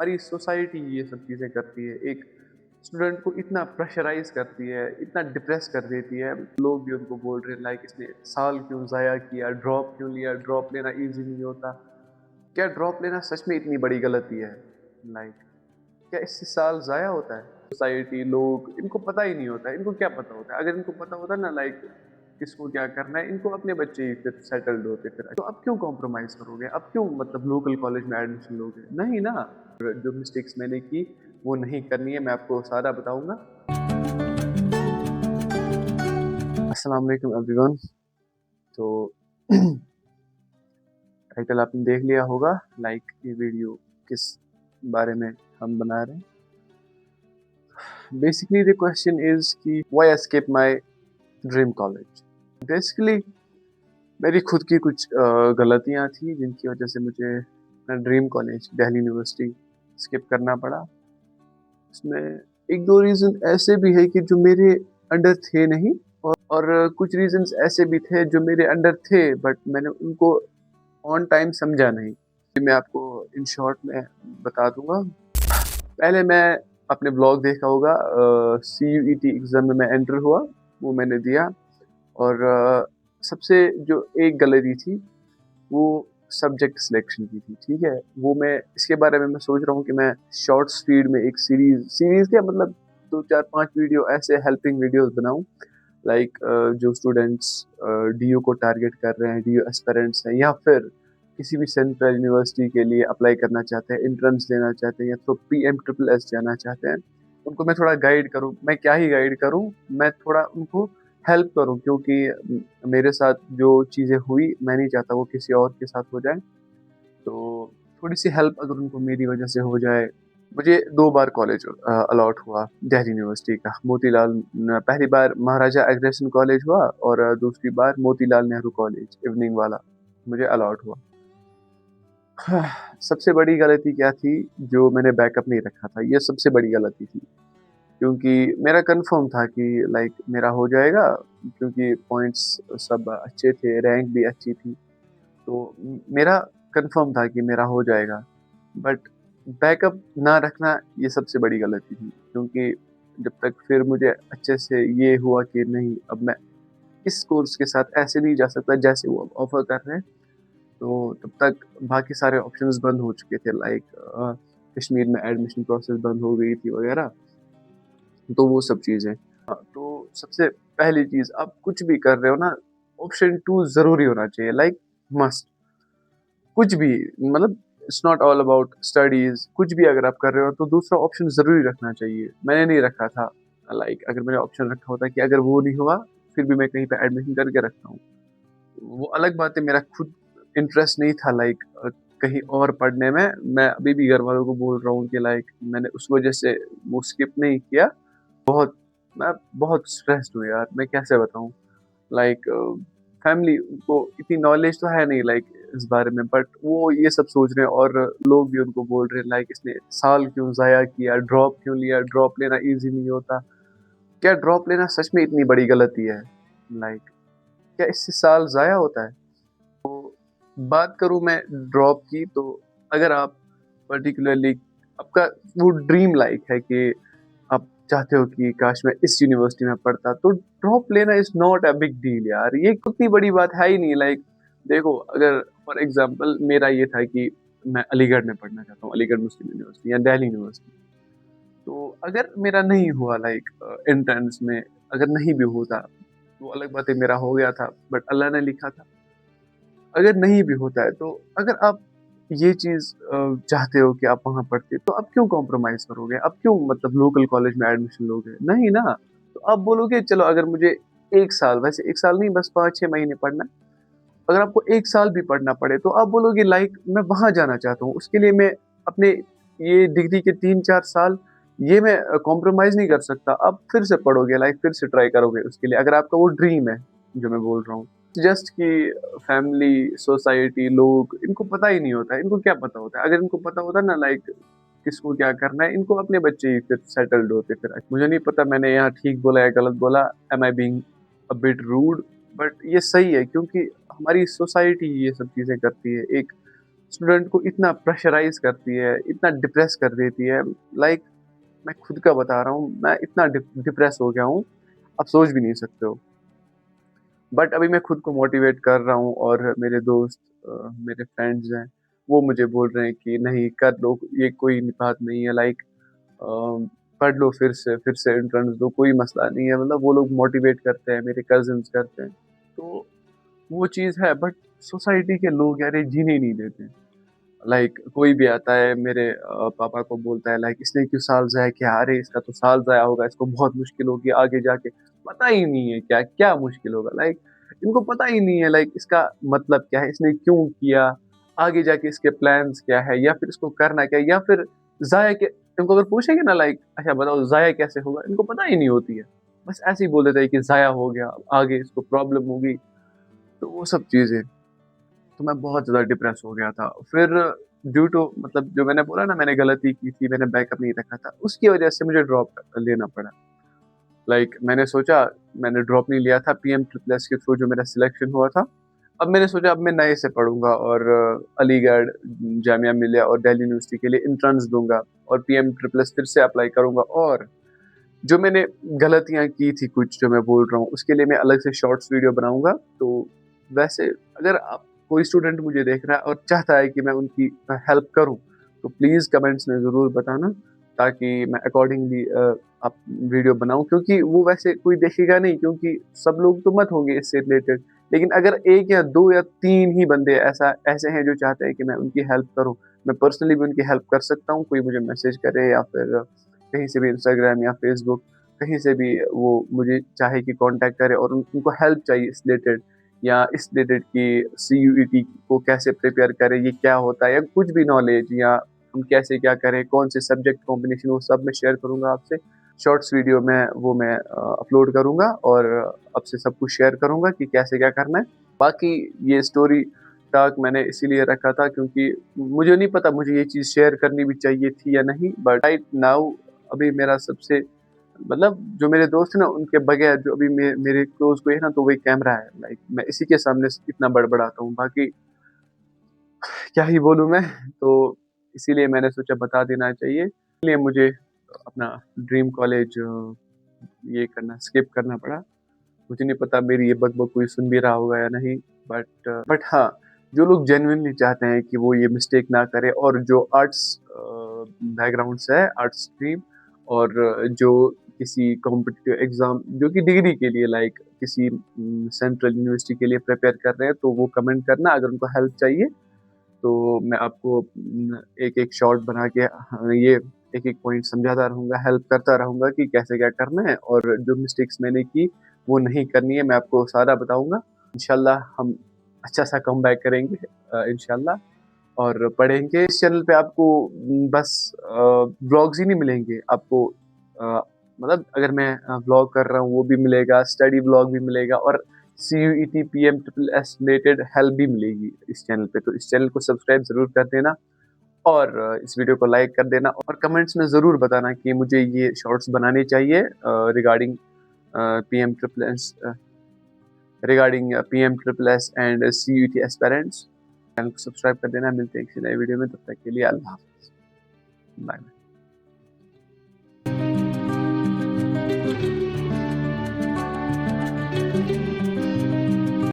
हमारी सोसाइटी ये सब चीज़ें करती है। एक स्टूडेंट को इतना प्रेशराइज़ करती है, इतना डिप्रेस कर देती है। लोग भी उनको बोल रहे हैं लाइक इसने साल क्यों ज़ाया किया, ड्रॉप क्यों लिया, ड्रॉप लेना ईज़ी नहीं होता। क्या ड्रॉप लेना सच में इतनी बड़ी गलती है? लाइक क्या इससे साल ज़ाया होता है? सोसाइटी, लोग इनको पता ही नहीं होता है, इनको क्या पता होता है? अगर इनको पता होता ना लाइक किसको क्या करना है, इनको अपने बच्चे ही फिर सेटल्ड होते फिर। तो अब क्यों कॉम्प्रोमाइज़ करोगे? अब क्यों मतलब लोकल कॉलेज में एडमिशन लोगे? नहीं ना। जो मिस्टेक्स मैंने की वो नहीं करनी है, मैं आपको सारा बताऊँगा। अस्सलाम वालेकुम एवरीवन। तो टाइटल आपने देख लिया होगा लाइक ये वीडियो किस बारे में हम बना रहे हैं। बेसिकली द क्वेश्चन इज़ कि why I skip my dream college. Basically मेरी खुद की कुछ गलतियाँ थी जिनकी वजह से मुझे अपना dream college Delhi university skip करना पड़ा। उसमें 1-2 रीज़न ऐसे भी है कि जो मेरे अंडर थे नहीं, और कुछ रीज़न्स ऐसे भी थे जो मेरे अंडर थे बट मैंने उनको ऑन टाइम समझा नहीं। मैं आपको इन शॉर्ट में बता दूँगा। पहले मैं आपने ब्लॉग देखा होगा, CUET एग्ज़ाम में मैं एंटर हुआ, वो मैंने दिया। और सबसे जो एक गलती थी वो सब्जेक्ट सिलेक्शन की थी, ठीक है? वो मैं इसके बारे में मैं सोच रहा हूँ कि मैं शॉर्ट्स फीड में एक सीरीज़ क्या मतलब 2, 4, 5 वीडियो ऐसे हेल्पिंग वीडियोज़ बनाऊँ लाइक जो स्टूडेंट्स DU को टारगेट कर रहे हैं, DU एस्पिरेंट्स हैं या फिर किसी भी सेंट्रल यूनिवर्सिटी के लिए अप्लाई करना चाहते हैं, एंट्रेंस देना चाहते हैं या तो PMSSS जाना चाहते हैं, उनको मैं थोड़ा गाइड करूँ। मैं क्या ही गाइड करूँ, मैं थोड़ा उनको हेल्प करूँ क्योंकि मेरे साथ जो चीज़ें हुई, मैं नहीं चाहता वो किसी और के साथ हो जाए। तो थोड़ी-सी हेल्प अगर उनको मेरी वजह से हो जाए। मुझे 2 बार कॉलेज अलॉट हुआ दिल्ली यूनिवर्सिटी का। मोतीलाल पहली बार महाराजा अग्रसेन कॉलेज हुआ और दूसरी बार मोतीलाल नेहरू कॉलेज इवनिंग वाला मुझे अलॉट हुआ। सबसे बड़ी गलती क्या थी, जो मैंने बैकअप नहीं रखा था, ये सबसे बड़ी गलती थी। क्योंकि मेरा कन्फर्म था कि लाइक मेरा हो जाएगा, क्योंकि पॉइंट्स सब अच्छे थे, रैंक भी अच्छी थी। तो मेरा कन्फर्म था कि मेरा हो जाएगा। बट बैकअप ना रखना ये सबसे बड़ी गलती थी, क्योंकि जब तक फिर मुझे अच्छे से ये हुआ कि नहीं अब मैं इस कोर्स के साथ ऐसे नहीं जा सकता जैसे वो ऑफ़र कर रहे हैं, तो तब तक बाकी सारे ऑप्शंस बंद हो चुके थे लाइक कश्मीर में एडमिशन प्रोसेस बंद हो गई थी वगैरह, तो वो सब चीज़ें। तो सबसे पहली चीज़ आप कुछ भी कर रहे हो ना, ऑप्शन 2 ज़रूरी होना चाहिए लाइक मस्ट। कुछ भी मतलब it's not all about studies, कुछ भी अगर आप कर रहे हो तो दूसरा ऑप्शन ज़रूरी रखना चाहिए। मैंने नहीं रखा था, लाइक अगर मैंने ऑप्शन रखा होता कि अगर वो नहीं हुआ, फिर भी मैं कहीं पे एडमिशन करके रखता हूँ। वो अलग बात है, मेरा खुद इंटरेस्ट नहीं था लाइक कहीं और पढ़ने में। मैं अभी भी घरवालों को बोल रहा हूँ कि लाइक मैंने उस वज़ह से वो स्किप नहीं किया। बहुत मैं बहुत स्ट्रेस्ड हूँ यार, मैं कैसे बताऊँ? लाइक फैमिली को इतनी नॉलेज तो है नहीं लाइक इस बारे में, बट वो ये सब सोच रहे हैं और लोग भी उनको बोल रहे हैं लाइक इसने साल क्यों ज़ाया किया, ड्रॉप क्यों लिया, ड्रॉप लेना ईज़ी नहीं होता। क्या ड्रॉप लेना सच में इतनी बड़ी गलती है? लाइक क्या इससे साल ज़ाया होता है? बात करूँ मैं ड्रॉप की, तो अगर आप पर्टिकुलरली आपका वो ड्रीम लाइक है कि आप चाहते हो कि काश मैं इस यूनिवर्सिटी में पढ़ता, तो ड्रॉप लेना is not a big deal यार, ये उतनी बड़ी बात है ही नहीं। लाइक देखो, अगर फॉर एग्ज़ाम्पल मेरा ये था कि मैं अलीगढ़ में पढ़ना चाहता हूँ, अलीगढ़ मुस्लिम यूनिवर्सिटी या दिल्ली यूनिवर्सिटी। तो अगर मेरा नहीं हुआ लाइक एंट्रेंस में अगर नहीं भी होता, तो अलग बात है मेरा हो गया था, बट अल्लाह ने लिखा था। अगर नहीं भी होता है, तो अगर आप ये चीज़ चाहते हो कि आप वहाँ पढ़ते, तो आप क्यों कॉम्प्रोमाइज़ करोगे? आप क्यों मतलब लोकल कॉलेज में एडमिशन लोगे? नहीं ना। तो आप बोलोगे चलो अगर मुझे 1 साल, वैसे 1 साल नहीं बस 5-6 महीने पढ़ना है। अगर आपको 1 साल भी पढ़ना पड़े, तो आप बोलोगे लाइक मैं वहाँ जाना चाहता हूँ। उसके लिए मैं अपने ये डिग्री के 3-4 साल ये मैं कॉम्प्रोमाइज़ नहीं कर सकता। आप फिर से पढ़ोगे लाइक फिर से ट्राई करोगे उसके लिए, अगर आपका वो ड्रीम है, जो मैं बोल रहा हूँ। जस्ट कि फैमिली, सोसाइटी, लोग इनको पता ही नहीं होता है, इनको क्या पता होता है? अगर इनको पता होता ना लाइक किसको क्या करना है, इनको अपने बच्चे ही फिर सेटल्ड होते फिर। मुझे नहीं पता मैंने यहाँ ठीक बोला या गलत बोला, am I being a bit rude? But ये सही है क्योंकि हमारी सोसाइटी ये सब चीज़ें करती है। एक स्टूडेंट को इतना प्रेशराइज़ करती है, इतना डिप्रेस कर देती है। लाइक मैं खुद का बता रहा हूँ, मैं इतना डिप्रेस हो गया हूँ, आप सोच भी नहीं सकते हो। बट अभी मैं खुद को मोटिवेट कर रहा हूँ और मेरे दोस्त मेरे फ्रेंड्स हैं, वो मुझे बोल रहे हैं कि नहीं कर लो, ये कोई बात नहीं है, लाइक पढ़ लो फिर से एंट्रेंस दो, कोई मसला नहीं है। मतलब वो लोग मोटिवेट करते हैं, मेरे कज़िन्स करते हैं। तो वो चीज़ है, बट सोसाइटी के लोग यार ये जीने ही नहीं देते। लाइक कोई भी आता है मेरे पापा को बोलता है लाइक इसने क्यों साल ज़ाया किया? अरे इसका तो साल ज़ाया होगा, इसको बहुत मुश्किल होगी आगे जाके। पता ही नहीं है क्या क्या मुश्किल होगा, लाइक इनको पता ही नहीं है लाइक इसका मतलब क्या है, इसने क्यों किया, आगे जाके इसके प्लान्स क्या है, या फिर इसको करना क्या है, या फिर ज़ाया के इनको अगर पूछेंगे ना लाइक अच्छा बताओ ज़ाया कैसे होगा? इनको पता ही नहीं होती है। बस ऐसे ही बोल देते हैं कि ज़ाया हो गया, आगे इसको प्रॉब्लम होगी, तो वो सब चीज़ें। तो मैं बहुत ज़्यादा डिप्रेस हो गया था। फिर ड्यू टू मतलब जो मैंने बोला ना मैंने गलती की थी, मैंने बैकअप नहीं रखा था, उसकी वज़ह से मुझे ड्रॉप लेना पड़ा। लाइक मैंने सोचा मैंने ड्रॉप नहीं लिया था पीएम ट्रिपल एस के थ्रू जो मेरा सिलेक्शन हुआ था। अब मैंने सोचा अब मैं नए से पढ़ूँगा और अलीगढ़, जामिया मिलिया और दिल्ली यूनिवर्सिटी के लिए एंट्रेंस दूँगा और पीएम ट्रिपल एस फिर से अप्लाई करूँगा, और जो मैंने गलतियाँ की थी कुछ जो मैं बोल रहा हूँ, उसके लिए मैं अलग से शॉर्ट्स वीडियो बनाऊँगा। तो वैसे अगर आप कोई स्टूडेंट मुझे देख रहा है और चाहता है कि मैं उनकी हेल्प करूँ, तो प्लीज़ कमेंट्स में ज़रूर बताना, ताकि मैं अकॉर्डिंगली आप वीडियो बनाऊँ, क्योंकि वो वैसे कोई देखेगा नहीं, क्योंकि सब लोग तो मत होंगे इससे रिलेटेड। लेकिन अगर 1 या 2 या 3 ही बंदे ऐसे हैं जो चाहते हैं कि मैं उनकी हेल्प करूँ, मैं पर्सनली भी उनकी हेल्प कर सकता हूँ। कोई मुझे मैसेज करे या फिर कहीं से भी इंस्टाग्राम या फ़ेसबुक, कहीं से भी वो मुझे चाहे कि कॉन्टैक्ट करे और उनको हेल्प चाहिए इस रिलेटेड, या इस रिलेटेड कि सीयूईटी को कैसे प्रिपेयर करें, ये क्या होता है, या कुछ भी नॉलेज, या हम कैसे क्या करें, कौन से सब्जेक्ट कॉम्बिनेशन, वो सब मैं शेयर करूँगा आपसे। शॉर्ट्स वीडियो में वो मैं अपलोड करूँगा और आपसे सब कुछ शेयर करूँगा कि कैसे क्या करना है। बाकी ये स्टोरी टाक मैंने इसीलिए रखा था क्योंकि मुझे नहीं पता मुझे ये चीज़ शेयर करनी भी चाहिए थी या नहीं, बट राइट नाउ अभी मेरा सबसे मतलब जो मेरे दोस्त हैं ना उनके बगैर जो अभी मेरे क्लोज़ कोई है ना तो वही कैमरा है। लाइक मैं इसी के सामने इतना बड़बड़ाता हूँ, बाकी क्या ही बोलूँ मैं। तो इसीलिए मैंने सोचा बता देना चाहिए। इसलिए मुझे अपना ड्रीम कॉलेज ये करना स्किप करना पड़ा। मुझे नहीं पता मेरी ये बक-बक कोई सुन भी रहा होगा या नहीं, बट हाँ, जो लोग जेन्युइनली चाहते हैं कि वो ये मिस्टेक ना करें और जो आर्ट्स बैकग्राउंड से है, आर्ट्स स्ट्रीम, और जो किसी कॉम्पिटिटिव एग्ज़ाम जो कि डिग्री के लिए लाइक किसी सेंट्रल यूनिवर्सिटी के लिए प्रिपेयर कर रहे हैं, तो वो कमेंट करना अगर उनको हेल्प चाहिए। तो मैं आपको एक-एक शॉर्ट बना के ये एक-एक पॉइंट समझाता रहूँगा, हेल्प करता रहूँगा कि कैसे क्या करना है, और जो मिस्टेक्स मैंने की वो नहीं करनी है, मैं आपको सारा बताऊँगा। इंशाल्लाह हम अच्छा-सा कमबैक करेंगे इंशाल्लाह, और पढ़ेंगे। इस चैनल पे आपको बस व्लॉग्स ही नहीं मिलेंगे, आपको मतलब अगर मैं व्लॉग कर रहा हूँ वो भी मिलेगा, स्टडी व्लॉग भी मिलेगा, और CUET, PM triple S related help भी मिलेगी इस चैनल पे। तो इस चैनल को सब्सक्राइब ज़रूर कर देना, और इस वीडियो को लाइक कर देना, और कमेंट्स में ज़रूर बताना कि मुझे ये शॉर्ट्स बनाने चाहिए regarding PM triple S PM triple S and CUET aspirants. Channel को सब्सक्राइब कर देना। मिलते हैं किसी नए वीडियो में, तब तक के लिए अल्लाह हाफ़िज़। बाय।